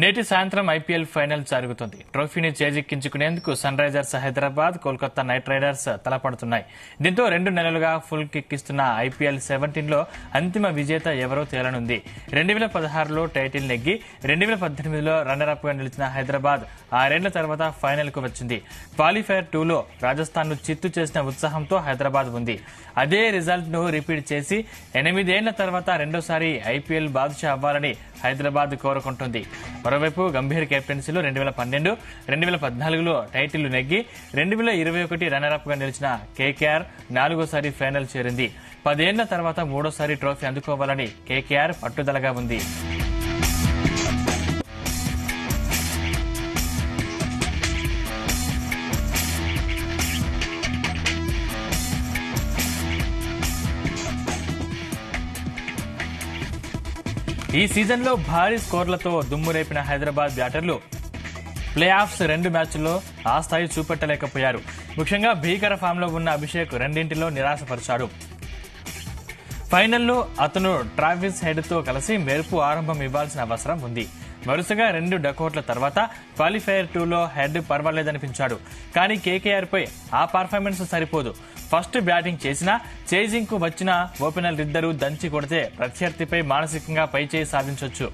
నేటి సాయంత్రం IPL final జరుగుతుంది. ట్రోఫీని చేజిక్కించుకునేందుకు Sunrisers Hyderabad, Kolkata Knight Riders తలపడుతున్నాయి. దీంతో 2 నెలలుగా ఫుల్ కిక్ ఇస్తున్న ఐపీఎల్ 17లో అంతిమ విజేత ఎవరో తేలనుంది. 2016లో టైటిల్ నెగ్గి 2018లో రన్నర్ అప్ గా నిలిచిన హైదరాబాద్ 6 ఏళ్ల తర్వాత ఫైనల్ కు వచ్చింది. క్వాలిఫైర్ 2లో రాజస్థాన్ ను చిత్తు చేసిన ఉత్సాహంతో హైదరాబాద్ ఉంది. అదే రిజల్ట్ ను రిపీట్ చేసి 8 ఏళ్ల తర్వాత రెండోసారి ఐపీఎల్ బాద్షా అవ్వాలని హైదరాబాద్ కోరుకుంటుంది. మరోవైపు గంభీర్ కెప్టెన్సీలో 2012, 2014లో టైటిల్ నెగ్గి 2021 రన్నర్ అప్ గా నిలిచిన కేకేఆర్ 4ఓసారి ఫైనల్ చేరింది. 10 ఏళ్ల తర్వాత 3ఓసారి ట్రోఫీ అందుకోవాలని కేకేఆర్ పట్టుదలగా ఉంది. ఈ సీజన్లో భారీ స్కోర్లతో దుమ్మురేపిన హైదరాబాద్ బ్యాటర్లు ప్లే ఆఫ్స్ 2 మ్యాచ్ల్లో ఆ స్థాయి చూపెట్టలేకపోయారు. ముఖ్యంగా భీకర ఫామ్లో ఉన్న అభిషేక్ రెండింటిలో నిరాశపరిచాడు. ఫైనల్లో అతను ట్రావిస్ హెడ్ తో కలిసి మెరుపు ఆరంభం ఇవ్వాల్సిన అవసరం ఉంది. వరుసగా 2 డకౌట్ల తర్వాత క్వాలిఫైర్ 2లో హెడ్ పర్వాలేదనిపించాడు. కానీ కేకేఆర్ పై ఆ పర్ఫార్మెన్స్ సరిపోదు. ఫస్ట్ బ్యాటింగ్ చేసినా చేజింగ్ కు వచ్చిన ఓపెనర్లిద్దరూ దంచి కొడితే ప్రత్యర్థిపై మానసికంగా పైచేయి సాధించొచ్చు.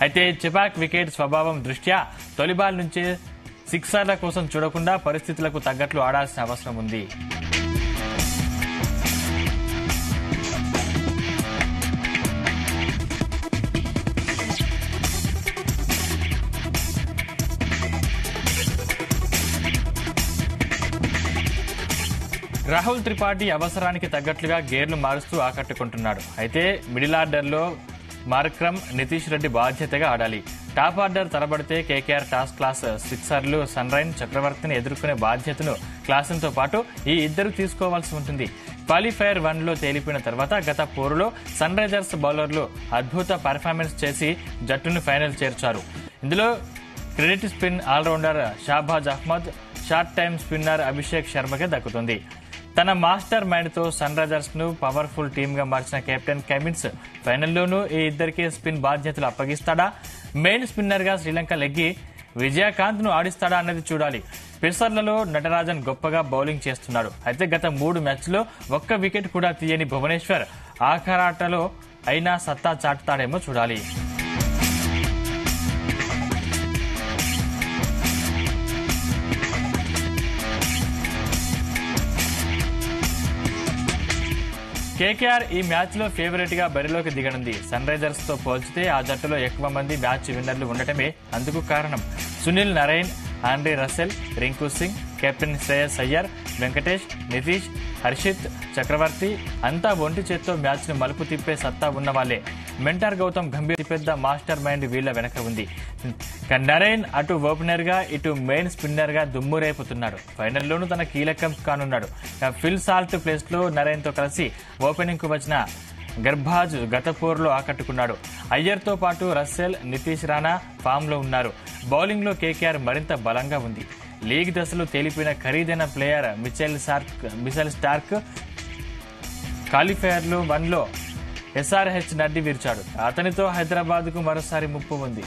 అయితే చెపాక్ వికెట్ స్వభావం దృష్ట్యా తొలి బాల్ నుంచే సిక్సర్ల కోసం చూడకుండా పరిస్థితులకు తగ్గట్లు ఆడాల్సిన అవసరం ఉంది. రాహుల్ త్రిపాఠి అవసరానికి తగ్గట్లుగా గేర్లు మారుస్తూ ఆకట్టుకుంటున్నాడు. అయితే మిడిల్ ఆర్డర్లో మార్క్రమ్, నితీష్ రెడ్డి బాధ్యతగా ఆడాలి. టాప్ ఆర్డర్ తలబడితే కేకేఆర్ టాస్ క్లాస్ సిక్సర్లు సన్రైన్ చక్రవర్తిని ఎదుర్కొనే బాధ్యతను క్లాసన్తో పాటు ఈ ఇద్దరు తీసుకోవాల్సి ఉంటుంది. క్వాలిఫైర్ 1లో తేలిపోయిన తర్వాత గత పోరులో సన్ రైజర్స్ బౌలర్లు అద్భుత పర్ఫార్మెన్స్ చేసి జట్టును ఫైనల్ చేర్చారు. ఇందులో credit spin allrounder Shahbaz Ahmed, short time spinner Abhishek శర్మకే దక్కుతుంది. తన మాస్టర్ మైండ్ తో సన్ రైజర్స్ ను పవర్ఫుల్ టీమ్ గా మార్చిన కెప్టెన్ కమిన్స్ ఫైనల్లోనూ ఈ ఇద్దరికి స్పిన్ బాధ్యతలు అప్పగిస్తాడా? మెయిన్ స్పిన్నర్ గా శ్రీలంక లెగ్గి విజయకాంత్ ను ఆడిస్తాడా అన్నది చూడాలి. పేసర్లలో నటరాజన్ గొప్పగా బౌలింగ్ చేస్తున్నాడు. అయితే గత 3 మ్యాచ్ల్లో ఒక్క వికెట్ కూడా తీయని భువనేశ్వర్ ఆఖరాటలో అయినా సత్తా చాటుతాడేమో చూడాలి. కేకేఆర్ ఈ మ్యాచ్ లో ఫేవరెట్ గా బరిలోకి దిగనుంది. సన్ రైజర్స్ తో పోల్చితే ఆ జట్టులో ఎక్కువ మంది మ్యాచ్ విన్నర్లు ఉండటమే అందుకు కారణం. Sunil Narine, Andre Russell, Rinku Singh, captain Shreyas Iyer, Venkatesh, Nitish, Harshit, Chakravarthy అంతా ఒంటి చేత్తో మ్యాచ్ ను మలుపు తిప్పే సత్తా ఉన్నవాళ్లే. మెంటార్ గౌతమ్ గంభీర్ పెద్ద మాస్టర్ మైండ్ వీళ్ల వెనక ఉంది. నరైన్ అటు ఓపెనర్ గా ఇటు మెయిన్ స్పిన్నర్ గా దుమ్ము రేపుతున్నాడు. ఫైనల్లోనూ తన కీలకం కానున్నాడు. ఫిల్ సాల్ట్ ప్లేస్ లో నరైన్ తో కలిసి ఓపెనింగ్ కు వచ్చిన గర్భాజ్ గత పోరులో ఆకట్టుకున్నాడు. అయ్యర్ తో పాటు రస్సెల్, నితీష్ రాణా ఫామ్ లో ఉన్నారు. బౌలింగ్ లో కేకేఆర్ మరింత బలంగా ఉంది. లీగ్ దశలో తేలిపోయిన ఖరీదైన ప్లేయర్ మిచెల్ స్టార్క్ క్వాలిఫైర్ 1లో ఎస్ఆర్హెచ్ నడ్డి విరిచాడు. అతనితో హైదరాబాద్ కు మరోసారి ముప్పు ఉంది.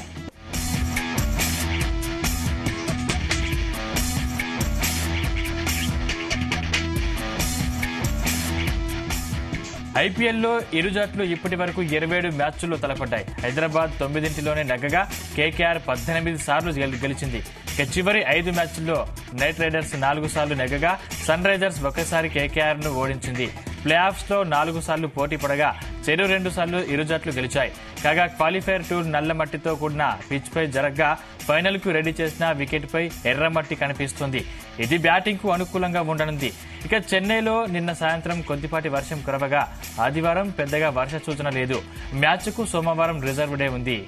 ఐపీఎల్లో ఇరు జట్లు ఇప్పటి వరకు 27 మ్యాచ్ల్లో తలపడ్డాయి. హైదరాబాద్ 9 నెగ్గగా కేకేఆర్ 18 సార్లు గెలిచింది. చివరి 5 మ్యాచ్ల్లో నైట్ రైడర్స్ 4 సార్లు నెగ్గగా సన్ రైజర్స్ ఒకసారి కేకేఆర్ ను ఓడించింది. ప్లే ఆఫ్స్ లో 4 సార్లు పోటీ పడగా చెరు 2 సార్లు ఇరు జట్లు గెలిచాయి. కాగా క్వాలిఫైర్ 2 నల్ల మట్టితో కూడిన పిచ్ పై జరగ్గా ఫైనల్ కు రెడీ చేసిన వికెట్ పై ఎర్రమట్టి కనిపిస్తుంది. ఇది బ్యాటింగ్ కు అనుకూలంగా ఉండనుంది. ఇక చెన్నైలో నిన్న సాయంత్రం కొద్దిపాటి వర్షం కురవగా ఆదివారం పెద్దగా వర్ష సూచన లేదు. మ్యాచ్ కు సోమవారం రిజర్వ్ డే ఉంది.